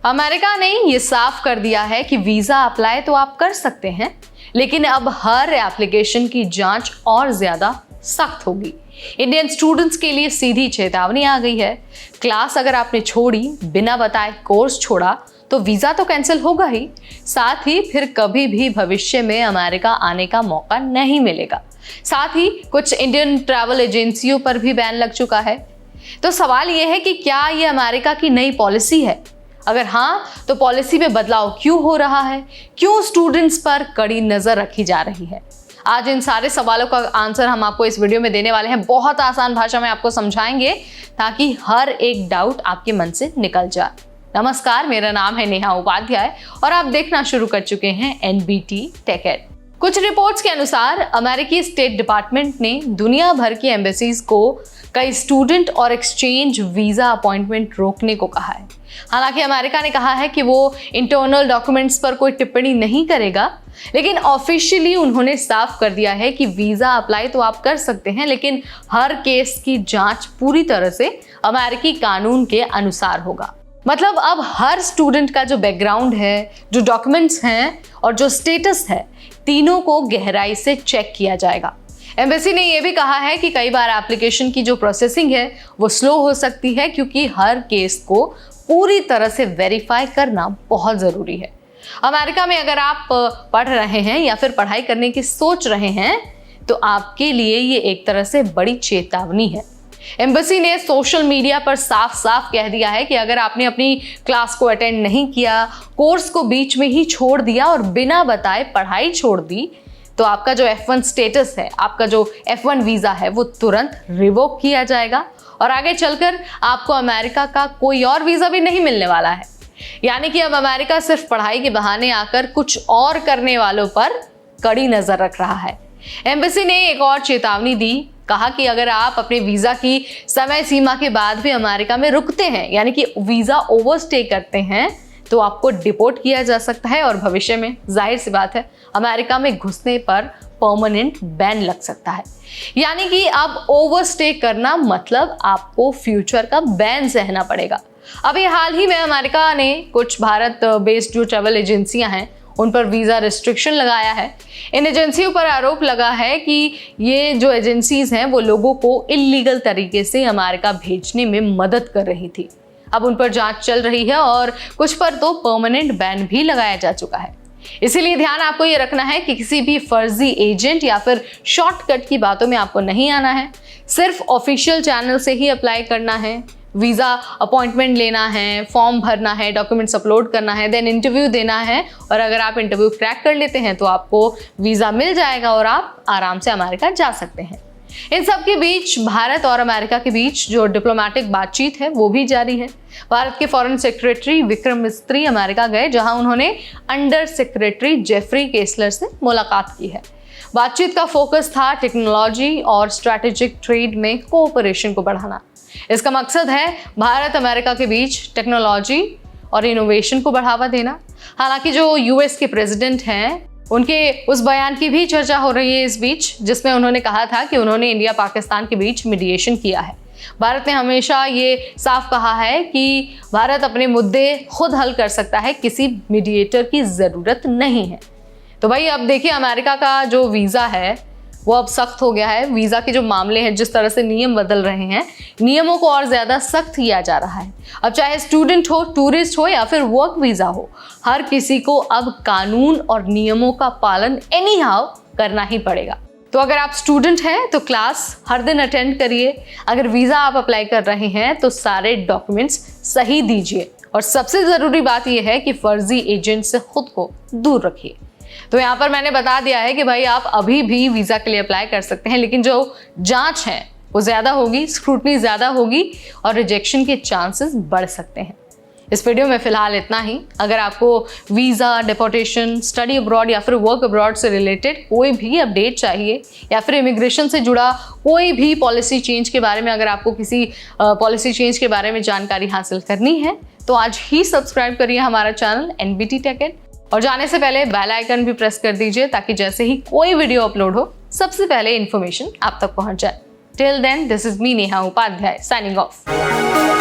America ने ये साफ कर दिया है कि वीजा अप्लाई तो आप कर सकते हैं, लेकिन अब हर एप्लीकेशन की जांच और ज्यादा सख्त होगी। इंडियन स्टूडेंट्स के लिए सीधी चेतावनी आ गई है। क्लास अगर आपने छोड़ी, बिना बताए कोर्स छोड़ा, तो वीजा तो कैंसिल होगा ही, साथ ही फिर कभी भी भविष्य में अमेरिका आने का मौका नहीं मिलेगा। साथ ही कुछ इंडियन ट्रैवल एजेंसियों पर भी बैन लग चुका है। तो सवाल यह है कि क्या ये अमेरिका की नई पॉलिसी है? अगर हाँ, तो पॉलिसी में बदलाव क्यों हो रहा है? क्यों स्टूडेंट्स पर कड़ी नजर रखी जा रही है? आज इन सारे सवालों का आंसर हम आपको इस वीडियो में देने वाले हैं। बहुत आसान भाषा में आपको समझाएंगे ताकि हर एक डाउट आपके मन से निकल जाए। नमस्कार, मेरा नाम है नेहा उपाध्याय और आप देखना शुरू कर चुके हैं NBT टेक एड। कुछ रिपोर्ट्स के अनुसार अमेरिकी स्टेट डिपार्टमेंट ने दुनिया भर की एम्बेसीज को कई स्टूडेंट और एक्सचेंज वीजा अपॉइंटमेंट रोकने को कहा है। हालांकि अमेरिका ने कहा है कि वो इंटरनल डॉक्यूमेंट्स पर कोई टिप्पणी नहीं करेगा, लेकिन ऑफिशियली उन्होंने साफ कर दिया है कि वीजा अप्लाई तो आप कर सकते हैं, लेकिन हर केस की जांच पूरी तरह से अमेरिकी कानून के अनुसार होगा। मतलब अब हर स्टूडेंट का जो बैकग्राउंड है, जो डॉक्यूमेंट्स हैं और जो स्टेटस है, तीनों को गहराई से चेक किया जाएगा। एम्बेसी ने यह भी कहा है कि कई बार एप्लीकेशन की जो प्रोसेसिंग है वो स्लो हो सकती है, क्योंकि हर केस को पूरी तरह से वेरीफाई करना बहुत ज़रूरी है। अमेरिका में अगर आप पढ़ रहे हैं या फिर पढ़ाई करने की सोच रहे हैं, तो आपके लिए ये एक तरह से बड़ी चेतावनी है। एम्बेसी ने सोशल मीडिया पर साफ साफ कह दिया है कि अगर आपने अपनी क्लास को अटेंड नहीं किया, कोर्स को बीच में ही छोड़ दिया और बिना बताए पढ़ाई छोड़ दी, तो आपका जो F1 स्टेटस है, आपका जो F1 वीज़ा है, वो तुरंत रिवोक किया जाएगा और आगे चलकर आपको अमेरिका का कोई और वीज़ा भी नहीं मिलने वाला है। यानी कि अब अमेरिका सिर्फ पढ़ाई के बहाने आकर कुछ और करने वालों पर कड़ी नज़र रख रहा है। एम्बेसी ने एक और चेतावनी दी, कहा कि अगर आप अपने वीज़ा की समय सीमा के बाद भी अमेरिका में रुकते हैं, यानी कि वीज़ा ओवरस्टे करते हैं, तो आपको डिपोर्ट किया जा सकता है और भविष्य में जाहिर सी बात है अमेरिका में घुसने पर परमानेंट बैन लग सकता है। यानी कि अब ओवरस्टे करना मतलब आपको फ्यूचर का बैन सहना पड़ेगा। अभी हाल ही में अमेरिका ने कुछ भारत बेस्ड जो ट्रैवल एजेंसियां हैं उन पर वीज़ा रिस्ट्रिक्शन लगाया है। इन एजेंसियों पर आरोप लगा है कि ये जो एजेंसीज हैं वो लोगों को इल्लीगल तरीके से अमेरिका भेजने में मदद कर रही थी। अब उन पर जांच चल रही है और कुछ पर तो परमानेंट बैन भी लगाया जा चुका है। इसीलिए ध्यान आपको ये रखना है कि किसी भी फर्जी एजेंट या फिर शॉर्टकट की बातों में आपको नहीं आना है। सिर्फ ऑफिशियल चैनल से ही अप्लाई करना है, वीज़ा अपॉइंटमेंट लेना है, फॉर्म भरना है, डॉक्यूमेंट्स अपलोड करना है, देन इंटरव्यू देना है और अगर आप इंटरव्यू क्रैक कर लेते हैं तो आपको वीज़ा मिल जाएगा और आप आराम से अमेरिका जा सकते हैं। इन सब के बीच भारत और अमेरिका के बीच जो डिप्लोमेटिक बातचीत है वो भी जारी है। भारत के फॉरेन सेक्रेटरी विक्रम मिस्त्री अमेरिका गए, जहां उन्होंने अंडर सेक्रेटरी जेफरी केसलर से मुलाकात की है। बातचीत का फोकस था टेक्नोलॉजी और स्ट्रैटेजिक ट्रेड में कोऑपरेशन को बढ़ाना। इसका मकसद है भारत अमेरिका के बीच टेक्नोलॉजी और इनोवेशन को बढ़ावा देना। हालांकि जो US के प्रेसिडेंट हैं, उनके उस बयान की भी चर्चा हो रही है इस बीच, जिसमें उन्होंने कहा था कि उन्होंने इंडिया पाकिस्तान के बीच मीडिएशन किया है। भारत ने हमेशा ये साफ कहा है कि भारत अपने मुद्दे खुद हल कर सकता है, किसी मीडिएटर की ज़रूरत नहीं है। तो भाई अब देखिए, अमेरिका का जो वीज़ा है वो अब सख्त हो गया है। वीज़ा के जो मामले हैं, जिस तरह से नियम बदल रहे हैं, नियमों को और ज़्यादा सख्त किया जा रहा है। अब चाहे स्टूडेंट हो, टूरिस्ट हो या फिर वर्क वीज़ा हो, हर किसी को अब कानून और नियमों का पालन एनी हाउ करना ही पड़ेगा। तो अगर आप स्टूडेंट हैं तो क्लास हर दिन अटेंड करिए। अगर वीज़ा आप अप्लाई कर रहे हैं तो सारे डॉक्यूमेंट्स सही दीजिए और सबसे ज़रूरी बात यह है कि फर्जी एजेंट से खुद को दूर रखिए। तो यहाँ पर मैंने बता दिया है कि भाई आप अभी भी वीज़ा के लिए अप्लाई कर सकते हैं, लेकिन जो जांच है वो ज़्यादा होगी, स्क्रूटनी ज़्यादा होगी और रिजेक्शन के चांसेस बढ़ सकते हैं। इस वीडियो में फ़िलहाल इतना ही। अगर आपको वीज़ा, डिपोर्टेशन, स्टडी अब्रॉड या फिर वर्क अब्रॉड से रिलेटेड कोई भी अपडेट चाहिए या फिर इमिग्रेशन से जुड़ा कोई भी पॉलिसी चेंज के बारे में, अगर आपको किसी पॉलिसी चेंज के बारे में जानकारी हासिल करनी है, तो आज ही सब्सक्राइब करिए हमारा चैनल NBT टेक एड और जाने से पहले बेल आइकन भी प्रेस कर दीजिए ताकि जैसे ही कोई वीडियो अपलोड हो सबसे पहले इन्फॉर्मेशन आप तक पहुंच जाए। Till then, this is me Neha Upadhyay signing of.